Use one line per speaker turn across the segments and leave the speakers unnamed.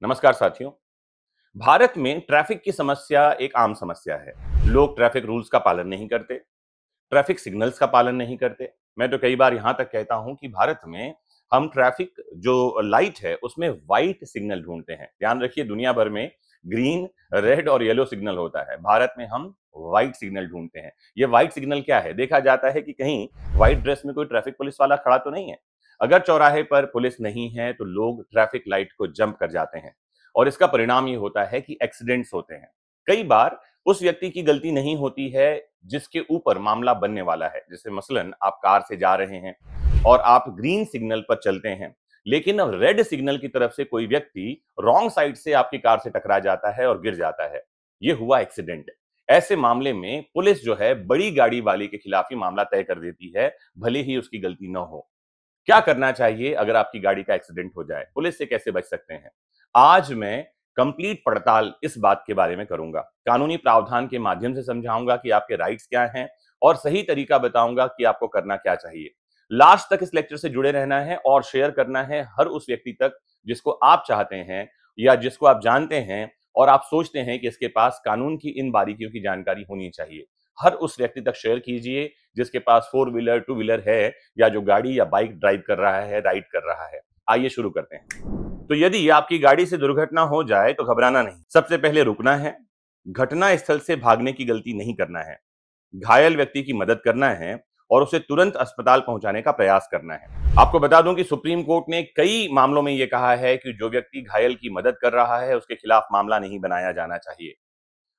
नमस्कार साथियों। भारत में ट्रैफिक की समस्या एक आम समस्या है। लोग ट्रैफिक रूल्स का पालन नहीं करते, ट्रैफिक सिग्नल्स का पालन नहीं करते। मैं तो कई बार यहां तक कहता हूं कि भारत में हम ट्रैफिक जो लाइट है उसमें व्हाइट सिग्नल ढूंढते हैं। ध्यान रखिए, दुनिया भर में ग्रीन, रेड और येलो सिग्नल होता है, भारत में हम व्हाइट सिग्नल ढूंढते हैं। ये व्हाइट सिग्नल क्या है? देखा जाता है कि कहीं व्हाइट ड्रेस में कोई ट्रैफिक पुलिस वाला खड़ा तो नहीं है। अगर चौराहे पर पुलिस नहीं है तो लोग ट्रैफिक लाइट को जंप कर जाते हैं और इसका परिणाम ये होता है कि एक्सीडेंट्स होते हैं। कई बार उस व्यक्ति की गलती नहीं होती है जिसके ऊपर मामला बनने वाला है। जैसे मसलन आप कार से जा रहे हैं और आप ग्रीन सिग्नल पर चलते हैं, लेकिन अब रेड सिग्नल की तरफ से कोई व्यक्ति रॉन्ग साइड से आपकी कार से टकरा जाता है और गिर जाता है। ये हुआ एक्सीडेंट। ऐसे मामले में पुलिस जो है बड़ी गाड़ी वाले के खिलाफ ही मामला तय कर देती है, भले ही उसकी गलती न हो। क्या करना चाहिए अगर आपकी गाड़ी का एक्सीडेंट हो जाए? पुलिस से कैसे बच सकते हैं? आज मैं कंप्लीट पड़ताल इस बात के बारे में करूंगा। कानूनी प्रावधान के माध्यम से समझाऊंगा कि आपके राइट्स क्या हैं और सही तरीका बताऊंगा कि आपको करना क्या चाहिए। लास्ट तक इस लेक्चर से जुड़े रहना है और शेयर करना है हर उस व्यक्ति तक जिसको आप चाहते हैं या जिसको आप जानते हैं और आप सोचते हैं कि इसके पास कानून की इन बारीकियों की जानकारी होनी चाहिए। हर उस व्यक्ति तक शेयर कीजिए जिसके पास फोर व्हीलर, टू व्हीलर है या जो गाड़ी या बाइक ड्राइव कर रहा है, राइड कर रहा है। आइए शुरू करते हैं। तो यदि आपकी गाड़ी से दुर्घटना हो जाए तो घबराना नहीं। सबसे पहले रुकना है, घटना स्थल से भागने की गलती नहीं करना है, घायल व्यक्ति की मदद करना है और उसे तुरंत अस्पताल पहुंचाने का प्रयास करना है। आपको बता दूं कि सुप्रीम कोर्ट ने कई मामलों में यह कहा है कि जो व्यक्ति घायल की मदद कर रहा है उसके खिलाफ मामला नहीं बनाया जाना चाहिए।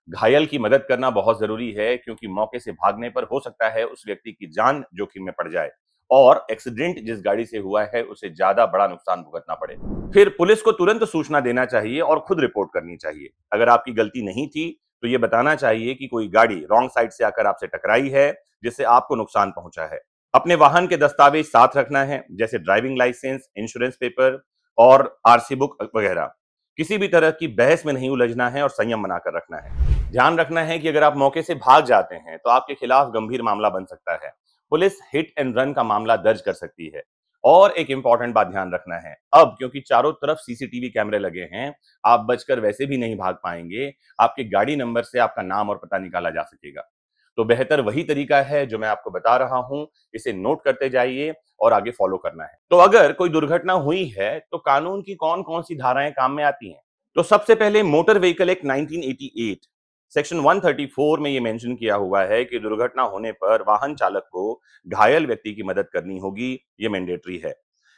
घायल की मदद करना बहुत जरूरी है क्योंकि मौके से भागने पर हो सकता है उस व्यक्ति की जान जोखिम में पड़ जाए और एक्सीडेंट जिस गाड़ी से हुआ है उसे ज्यादा बड़ा नुकसान भुगतना पड़े। फिर पुलिस को तुरंत सूचना देना चाहिए और खुद रिपोर्ट करनी चाहिए। अगर आपकी गलती नहीं थी तो ये बताना चाहिए कि कोई गाड़ी रॉन्ग साइड से आकर आपसे टकराई है जिससे आपको नुकसान पहुंचा है। अपने वाहन के दस्तावेज साथ रखना है, जैसे ड्राइविंग लाइसेंस, इंश्योरेंस पेपर और आरसी बुक वगैरह। किसी भी तरह की बहस में नहीं उलझना है और संयम बनाकर रखना है। ध्यान रखना है कि अगर आप मौके से भाग जाते हैं तो आपके खिलाफ गंभीर मामला बन सकता है। पुलिस हिट एंड रन का मामला दर्ज कर सकती है। और एक इंपॉर्टेंट बात ध्यान रखना है, अब क्योंकि चारों तरफ सीसीटीवी कैमरे लगे हैं, आप बचकर वैसे भी नहीं भाग पाएंगे। आपके गाड़ी नंबर से आपका नाम और पता निकाला जा सकेगा। तो बेहतर वही तरीका है जो मैं आपको बता रहा हूं, इसे नोट करते जाइए और आगे फॉलो करना है। तो अगर कोई दुर्घटना हुई है तो कानून की कौन कौन सी धाराएं काम में आती हैं? तो सबसे पहले मोटर व्हीकल एक्ट 1988 सेक्शन 134 में यह मेंशन किया हुआ है कि दुर्घटना होने पर वाहन चालक को घायल व्यक्ति की मदद करनी होगी। यह मैंडेटरी है।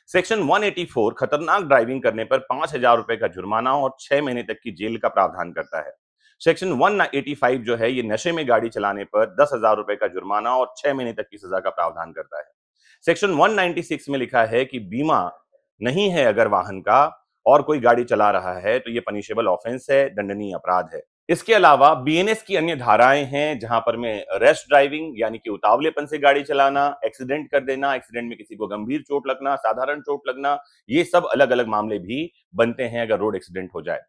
सेक्शन 184 खतरनाक ड्राइविंग करने पर 5,000 रुपए का जुर्माना और 6 महीने तक की जेल का प्रावधान करता है। सेक्शन 185 जो है ये नशे में गाड़ी चलाने पर 10,000 रुपए का जुर्माना और 6 महीने तक की सजा का प्रावधान करता है। सेक्शन 196 में लिखा है कि बीमा नहीं है अगर वाहन का और कोई गाड़ी चला रहा है तो ये पनिशेबल ऑफेंस है, दंडनीय अपराध है। इसके अलावा बीएनएस की अन्य धाराएं हैं जहां पर में रैश ड्राइविंग यानी कि उतावलेपन से गाड़ी चलाना, एक्सीडेंट कर देना, एक्सीडेंट में किसी को गंभीर चोट लगना, साधारण चोट लगना, ये सब अलग अलग मामले भी बनते हैं अगर रोड एक्सीडेंट हो जाए।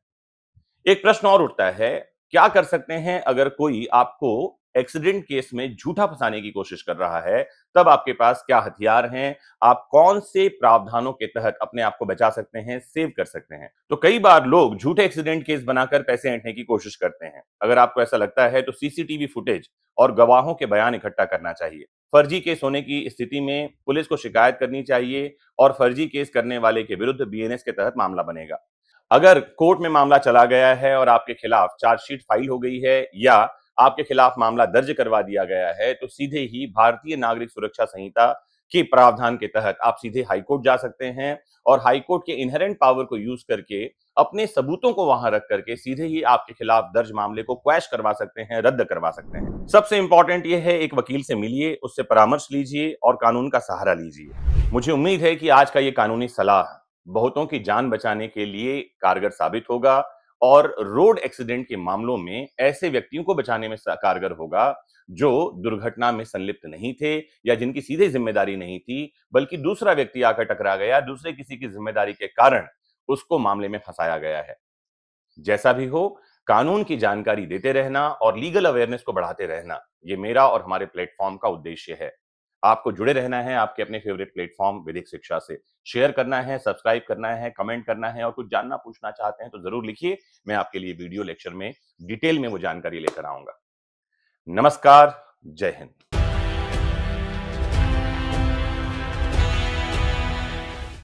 एक प्रश्न और उठता है, क्या कर सकते हैं अगर कोई आपको एक्सीडेंट केस में झूठा फंसाने की कोशिश कर रहा है? तब आपके पास क्या हथियार हैं? आप कौन से प्रावधानों के तहत अपने आप को बचा सकते हैं, सेव कर सकते हैं? तो कई बार लोग झूठे एक्सीडेंट केस बनाकर पैसे ऐंठने की कोशिश करते हैं। अगर आपको ऐसा लगता है तो सीसीटीवी फुटेज और गवाहों के बयान इकट्ठा करना चाहिए। फर्जी केस होने की स्थिति में पुलिस को शिकायत करनी चाहिए और फर्जी केस करने वाले के विरुद्ध बीएनएस के तहत मामला बनेगा। अगर कोर्ट में मामला चला गया है और आपके खिलाफ चार्जशीट फाइल हो गई है या आपके खिलाफ मामला दर्ज करवा दिया गया है तो सीधे ही भारतीय नागरिक सुरक्षा संहिता के प्रावधान के तहत आप सीधे हाईकोर्ट जा सकते हैं और हाईकोर्ट के इनहेरेंट पावर को यूज करके अपने सबूतों को वहां रख करके सीधे ही आपके खिलाफ दर्ज मामले को क्वैश करवा सकते हैं, रद्द करवा सकते हैं। सबसे इंपॉर्टेंट यह है, एक वकील से मिलिए, उससे परामर्श लीजिए और कानून का सहारा लीजिए। मुझे उम्मीद है कि आज का यह कानूनी सलाह बहुतों की जान बचाने के लिए कारगर साबित होगा और रोड एक्सीडेंट के मामलों में ऐसे व्यक्तियों को बचाने में कारगर होगा जो दुर्घटना में संलिप्त नहीं थे या जिनकी सीधे जिम्मेदारी नहीं थी, बल्कि दूसरा व्यक्ति आकर टकरा गया, दूसरे किसी की जिम्मेदारी के कारण उसको मामले में फंसाया गया है। जैसा भी हो, कानून की जानकारी देते रहना और लीगल अवेयरनेस को बढ़ाते रहना, ये मेरा और हमारे प्लेटफॉर्म का उद्देश्य है। आपको जुड़े रहना है आपके अपने फेवरेट प्लेटफॉर्म विधिक शिक्षा से। शेयर करना है, सब्सक्राइब करना है, कमेंट करना है और कुछ जानना पूछना चाहते हैं तो ज़रूर लिखिए। मैं आपके लिए वीडियो लेक्चर में डिटेल में वो जानकारी लेकर आऊँगा। नमस्कार, जय हिंद।